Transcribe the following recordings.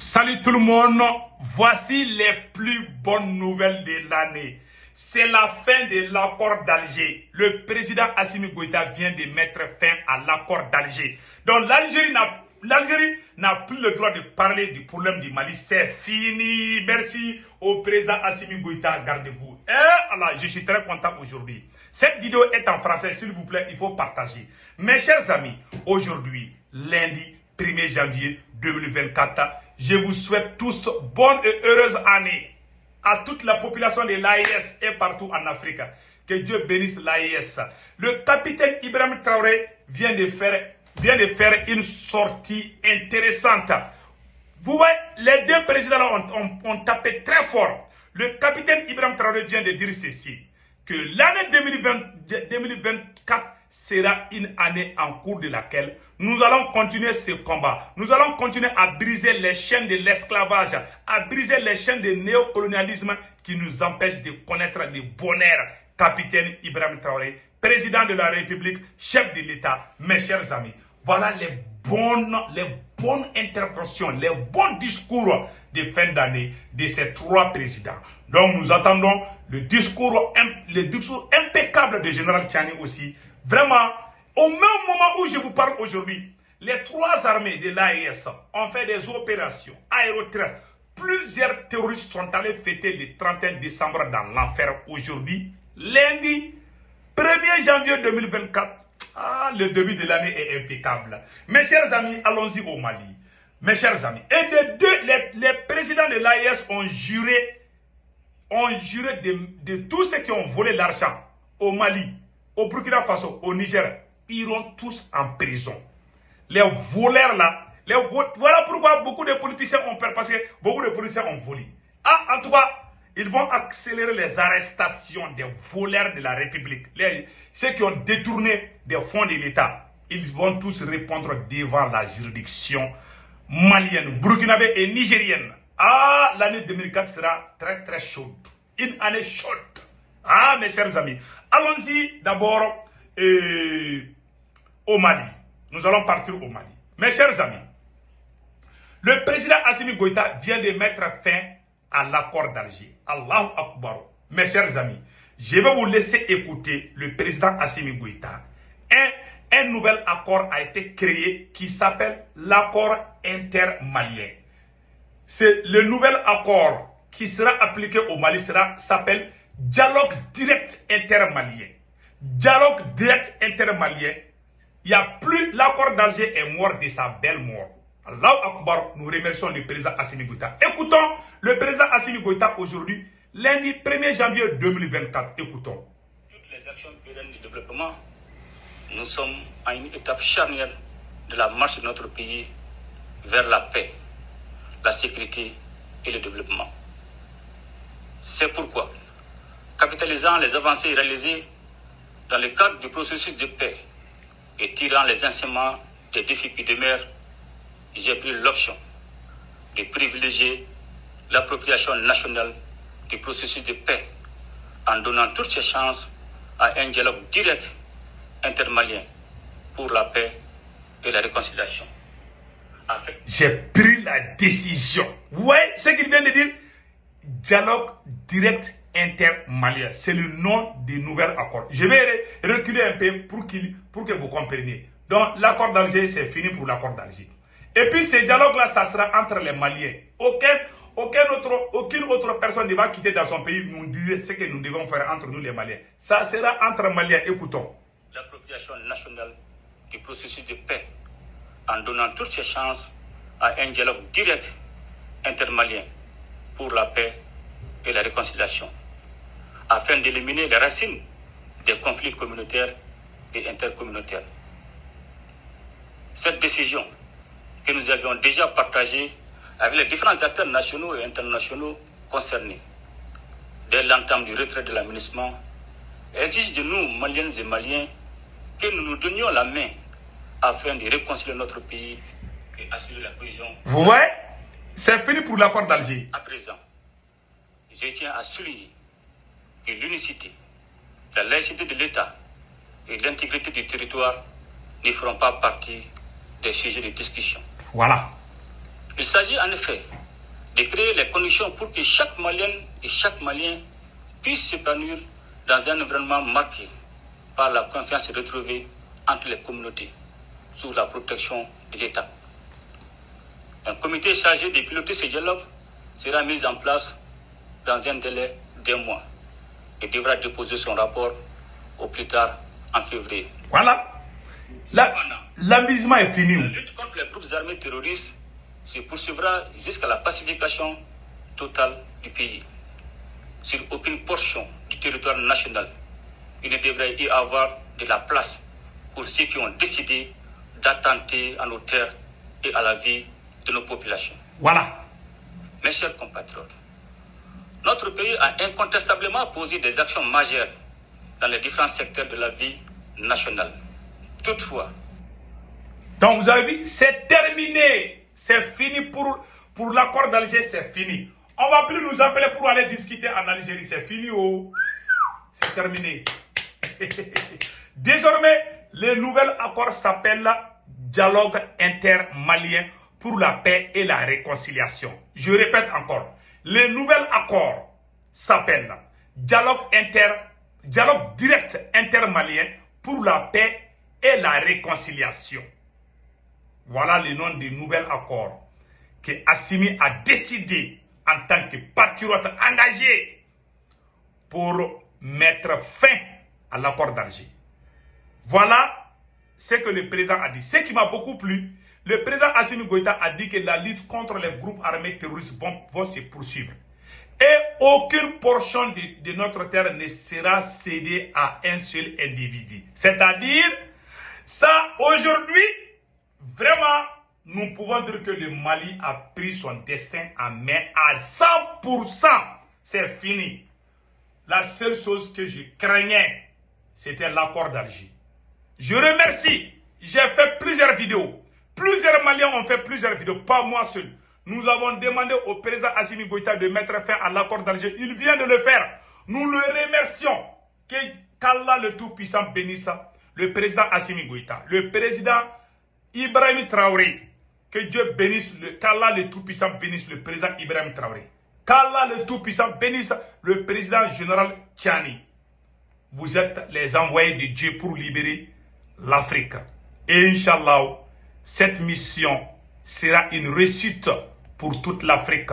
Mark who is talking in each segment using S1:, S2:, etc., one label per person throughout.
S1: Salut tout le monde, voici les plus bonnes nouvelles de l'année. C'est la fin de l'accord d'Alger. Le président Assimi Goïta vient de mettre fin à l'accord d'Alger. Donc l'Algérie n'a plus le droit de parler du problème du Mali. C'est fini. Merci au président Assimi Goïta, gardez-vous. Alors, je suis très content aujourd'hui. Cette vidéo est en français, s'il vous plaît, il faut partager. Mes chers amis, aujourd'hui, lundi 1er janvier 2024, je vous souhaite tous bonne et heureuse année à toute la population de l'AES et partout en Afrique. Que Dieu bénisse l'AES. Le capitaine Ibrahim Traoré vient de faire une sortie intéressante. Vous voyez, les deux présidents ont tapé très fort. Le capitaine Ibrahim Traoré vient de dire ceci, que l'année 2024 sera une année en cours de laquelle nous allons continuer ce combat. Nous allons continuer à briser les chaînes de l'esclavage, à briser les chaînes de néocolonialisme qui nous empêchent de connaître le bonheur. Capitaine Ibrahim Traoré, président de la République, chef de l'État, mes chers amis, voilà les bonnes interventions, les bons discours de fin d'année de ces trois présidents. Donc nous attendons le discours impeccable du général Tchani aussi. Vraiment, au même moment où je vous parle aujourd'hui, les trois armées de l'AES ont fait des opérations aéroterrestres. Plusieurs terroristes sont allés fêter le 31 décembre dans l'enfer aujourd'hui. Lundi 1er janvier 2024, le début de l'année est impeccable. Mes chers amis, allons-y au Mali. Mes chers amis, et les présidents de l'AES ont juré de tous ceux qui ont volé l'argent au Mali, au Burkina Faso, au Niger, iront tous en prison. Les voleurs là, voilà pourquoi beaucoup de politiciens ont perdu, parce que beaucoup de politiciens ont volé. En tout cas, ils vont accélérer les arrestations des voleurs de la République. Ceux qui ont détourné des fonds de l'État, ils vont tous répondre devant la juridiction malienne, burkinabé et nigérienne. L'année 2004 sera très très chaude. Une année chaude. Mes chers amis, allons-y d'abord au Mali. Nous allons partir au Mali. Mes chers amis, le président Assimi Goïta vient de mettre fin à l'accord d'Alger. Allahu Akbar. Mes chers amis, je vais vous laisser écouter le président Assimi Goïta. Un nouvel accord a été créé qui s'appelle l'accord intermalien. C'est le nouvel accord qui sera appliqué au Mali s'appelle dialogue direct intermalien. Dialogue direct intermalien. Il n'y a plus, l'accord d'Alger est mort de sa belle mort. Allahu Akbar, nous remercions le président Assimi Goïta. Écoutons le président Assimi Goïta aujourd'hui, lundi 1er janvier 2024. Écoutons.
S2: Toutes les actions pérennes de développement, nous sommes à une étape charnière de la marche de notre pays vers la paix, la sécurité et le développement. C'est pourquoi, capitalisant les avancées réalisées dans le cadre du processus de paix et tirant les enseignements des défis qui demeurent, j'ai pris l'option de privilégier l'appropriation nationale du processus de paix en donnant toutes ses chances à un dialogue direct intermalien pour la paix et la réconciliation.
S1: J'ai pris la décision. Vous voyez ce qu'il vient de dire? Dialogue direct intermalien. C'est le nom du nouvel accord. Je vais reculer un peu pour que vous compreniez. Donc l'accord d'Alger, c'est fini pour l'accord d'Alger. Et puis ce dialogue-là, ça sera entre les Maliens. Aucune autre personne ne va quitter dans son pays nous dire ce que nous devons faire entre nous les Maliens. Ça sera entre Maliens. Écoutons.
S2: L'appropriation nationale du processus de paix en donnant toutes ses chances à un dialogue direct intermalien pour la paix et la réconciliation, afin d'éliminer les racines des conflits communautaires et intercommunautaires. Cette décision que nous avions déjà partagée avec les différents acteurs nationaux et internationaux concernés dès l'entame du retrait de l'aménagement exige de nous, Maliennes et Maliens, que nous nous donnions la main afin de réconcilier notre pays et assurer la cohésion.
S1: Vous voyez, c'est fini pour l'accord d'Alger.
S2: À présent, je tiens à souligner que l'unicité, la laïcité de l'État et l'intégrité du territoire ne feront pas partie des sujets de discussion.
S1: Voilà.
S2: Il s'agit en effet de créer les conditions pour que chaque Malienne et chaque Malien puisse s'épanouir dans un environnement marqué par la confiance retrouvée entre les communautés sous la protection de l'État. Un comité chargé de piloter ce dialogue sera mis en place dans un délai d'1 mois et devra déposer son rapport au plus tard en février.
S1: Voilà. L'amusement est fini.
S2: La lutte contre les groupes armés terroristes se poursuivra jusqu'à la pacification totale du pays. Sur aucune portion du territoire national, il ne devrait y avoir de la place pour ceux qui ont décidé d'attenter à nos terres et à la vie de nos populations.
S1: Voilà.
S2: Mes chers compatriotes, notre pays a incontestablement posé des actions majeures dans les différents secteurs de la vie nationale. Toutefois,
S1: donc vous avez vu, c'est terminé. C'est fini pour l'accord d'Alger, c'est fini. On ne va plus nous appeler pour aller discuter en Algérie, c'est fini. Oh. C'est terminé. Désormais, le nouvel accord s'appelle Dialogue intermalien pour la paix et la réconciliation. Je répète encore, le nouvel accord s'appelle Dialogue direct intermalien pour la paix et la réconciliation. Voilà le nom du nouvel accord que Assimi a décidé en tant que patriote engagé pour mettre fin à l'accord d'Alger. Voilà ce que le président a dit. Ce qui m'a beaucoup plu, le président Assimi Goïta a dit que la lutte contre les groupes armés terroristes vont se poursuivre. Et aucune portion de notre terre ne sera cédée à un seul individu. C'est-à-dire, ça aujourd'hui, vraiment, nous pouvons dire que le Mali a pris son destin en main à 100%. C'est fini. La seule chose que je craignais, c'était l'accord d'Alger. Je remercie. J'ai fait plusieurs vidéos. Plusieurs Maliens ont fait plusieurs vidéos, pas moi seul. Nous avons demandé au président Assimi Goïta de mettre fin à l'accord d'Alger. Il vient de le faire. Nous le remercions. Qu'Allah le Tout-Puissant bénisse le président Assimi Goïta, le président Ibrahim Traoré. Que Dieu bénisse, qu'Allah le Tout-Puissant bénisse le président Ibrahim Traoré. Qu'Allah le Tout-Puissant bénisse le président général Tchani. Vous êtes les envoyés de Dieu pour libérer l'Afrique. Et Inch'Allah, cette mission sera une réussite pour toute l'Afrique.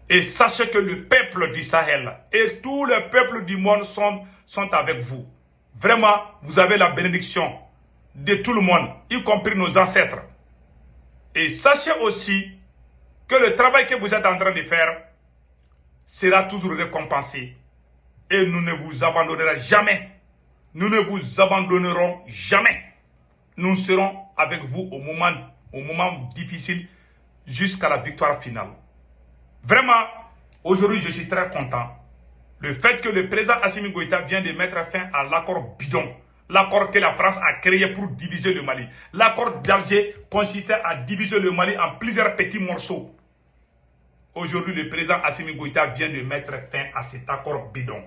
S1: Et sachez que le peuple du Sahel et tous les peuples du monde sont avec vous. Vraiment, vous avez la bénédiction de tout le monde, y compris nos ancêtres. Et sachez aussi que le travail que vous êtes en train de faire sera toujours récompensé. Et nous ne vous abandonnerons jamais. Nous ne vous abandonnerons jamais. Nous serons avec vous au moment difficile jusqu'à la victoire finale. Vraiment, aujourd'hui, je suis très content. Le fait que le président Assimi Goïta vient de mettre fin à l'accord bidon, l'accord que la France a créé pour diviser le Mali. L'accord d'Alger consistait à diviser le Mali en plusieurs petits morceaux. Aujourd'hui, le président Assimi Goïta vient de mettre fin à cet accord bidon.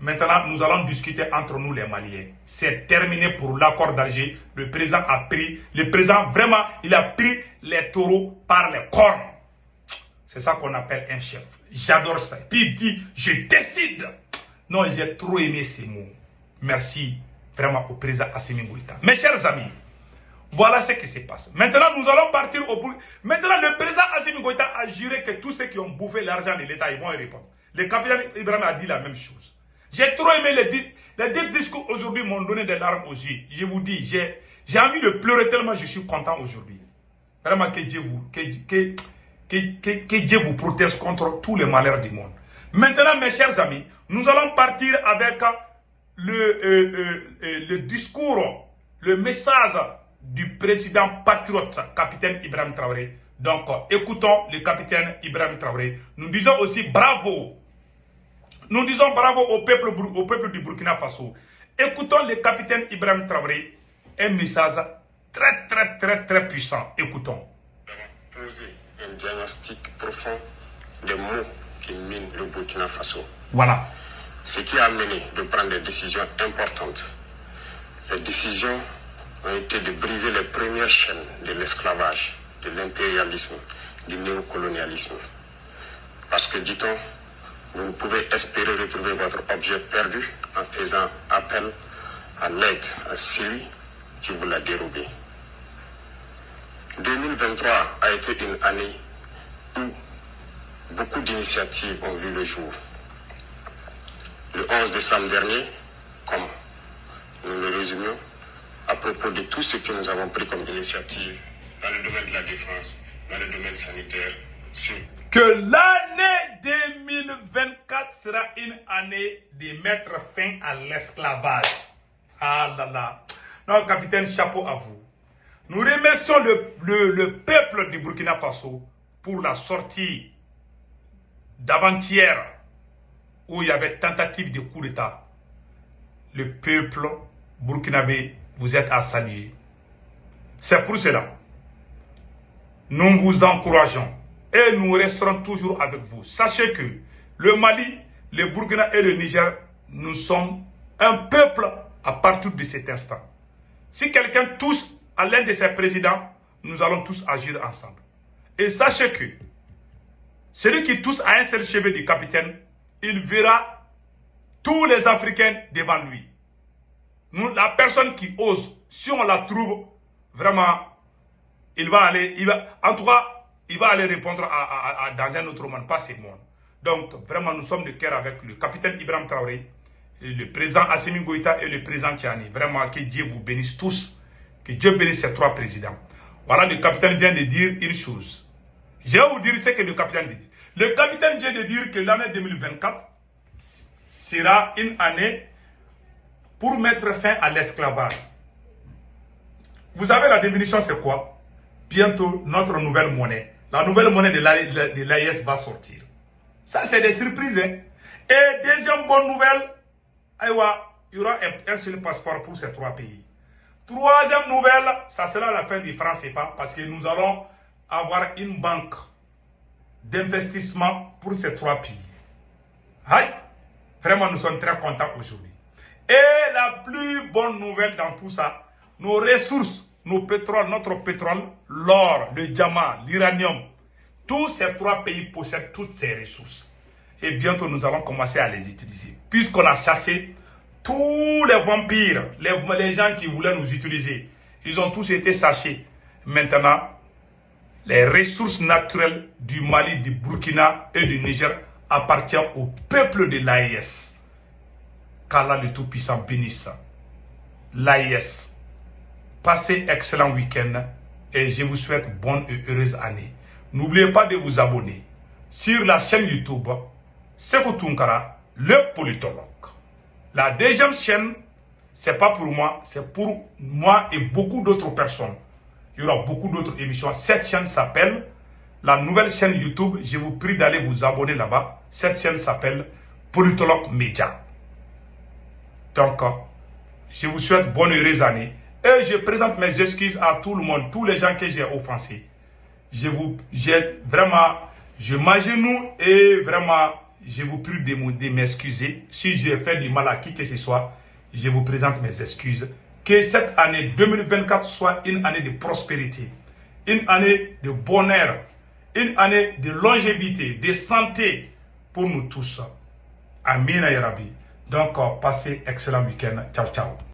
S1: Maintenant, nous allons discuter entre nous les Maliens. C'est terminé pour l'accord d'Alger. Le président vraiment, il a pris les taureaux par les cornes. C'est ça qu'on appelle un chef. J'adore ça. Puis il dit, je décide. Non, j'ai trop aimé ces mots. Merci vraiment au président Assimi Goïta. Mes chers amis, voilà ce qui se passe. Maintenant, nous allons partir au bout. Maintenant, le président Assimi Goïta a juré que tous ceux qui ont bouffé l'argent de l'État, ils vont y répondre. Le capitaine Ibrahim a dit la même chose. J'ai trop aimé les deux discours aujourd'hui m'ont donné des larmes aux yeux. Je vous dis, j'ai envie de pleurer tellement je suis content aujourd'hui. Vraiment que Dieu vous protège contre tous les malheurs du monde. Maintenant, mes chers amis, nous allons partir avec le discours, le message du président patriote, capitaine Ibrahim Traoré. Donc, écoutons le capitaine Ibrahim Traoré. Nous disons aussi bravo. Nous disons bravo au peuple du Burkina Faso. Écoutons le capitaine Ibrahim Traoré. Un message très puissant. Écoutons.
S3: Nous avons posé un diagnostic profond des maux qui minent le Burkina Faso.
S1: Voilà.
S3: Ce qui a amené de prendre des décisions importantes. Ces décisions ont été de briser les premières chaînes de l'esclavage de l'impérialisme, du néocolonialisme. Parce que, dit-on, vous ne pouvez espérer retrouver votre objet perdu en faisant appel à l'aide à celui qui vous l'a dérobé. 2023 a été une année où beaucoup d'initiatives ont vu le jour. Le 11 décembre dernier, comme nous le résumions, à propos de tout ce que nous avons pris comme initiative dans le domaine de la défense, dans le domaine sanitaire,
S1: que l'année 2024 sera une année de mettre fin à l'esclavage. Ah là là. Non, capitaine, chapeau à vous. Nous remercions le peuple du Burkina Faso pour la sortie d'avant-hier où il y avait tentative de coup d'État. Le peuple burkinabé, vous êtes à saluer. C'est pour cela. Nous vous encourageons et nous resterons toujours avec vous. Sachez que le Mali, le Burkina et le Niger, nous sommes un peuple à partir de cet instant. Si quelqu'un touche à l'un de ses présidents, nous allons tous agir ensemble. Et sachez que celui qui touche à un seul cheveu du capitaine, il verra tous les Africains devant lui. La personne qui ose, si on la trouve, vraiment, en tout cas, il va aller répondre dans un autre monde, pas ce monde. Donc, vraiment, nous sommes de cœur avec le capitaine Ibrahim Traoré, le président Assimi Goïta et le président Tchani. Vraiment, que Dieu vous bénisse tous. Que Dieu bénisse ces trois présidents. Voilà, le capitaine vient de dire une chose. Je vais vous dire ce que le capitaine dit. Le capitaine vient de dire que l'année 2024 sera une année pour mettre fin à l'esclavage. Vous savez la définition c'est quoi? Bientôt notre nouvelle monnaie. La nouvelle monnaie de l'AES va sortir. Ça c'est des surprises. Hein? Et deuxième bonne nouvelle, il y aura un seul passeport pour ces trois pays. Troisième nouvelle, ça sera la fin du franc CFA parce que nous allons avoir une banque d'investissement pour ces trois pays. Aïe, vraiment nous sommes très contents aujourd'hui. Et la plus bonne nouvelle dans tout ça, nos ressources, nos pétroles, notre pétrole, l'or, le diamant, l'uranium, tous ces trois pays possèdent toutes ces ressources. Et bientôt nous allons commencer à les utiliser. Puisqu'on a chassé tous les vampires, les gens qui voulaient nous utiliser, ils ont tous été chassés. Maintenant, les ressources naturelles du Mali, du Burkina et du Niger appartiennent au peuple de l'AES. Qu'Allah le Tout-Puissant bénisse l'AES. Passez excellent week-end et je vous souhaite bonne et heureuse année. N'oubliez pas de vous abonner sur la chaîne YouTube Sékou Tounkara, le politologue. La deuxième chaîne, c'est pas pour moi, c'est pour moi et beaucoup d'autres personnes. Il y aura beaucoup d'autres émissions. Cette chaîne s'appelle, la nouvelle chaîne YouTube, je vous prie d'aller vous abonner là-bas. Cette chaîne s'appelle Politologue Média. Donc, je vous souhaite bonne et heureuse année. Et je présente mes excuses à tout le monde, tous les gens que j'ai offensés. Je m'agenouille et vraiment, je vous prie de m'excuser. Si j'ai fait du mal à qui que ce soit, je vous présente mes excuses. Que cette année 2024 soit une année de prospérité, une année de bonheur, une année de longévité, de santé pour nous tous. Amin ya Rabbi. Donc, passez excellent week-end. Ciao, ciao.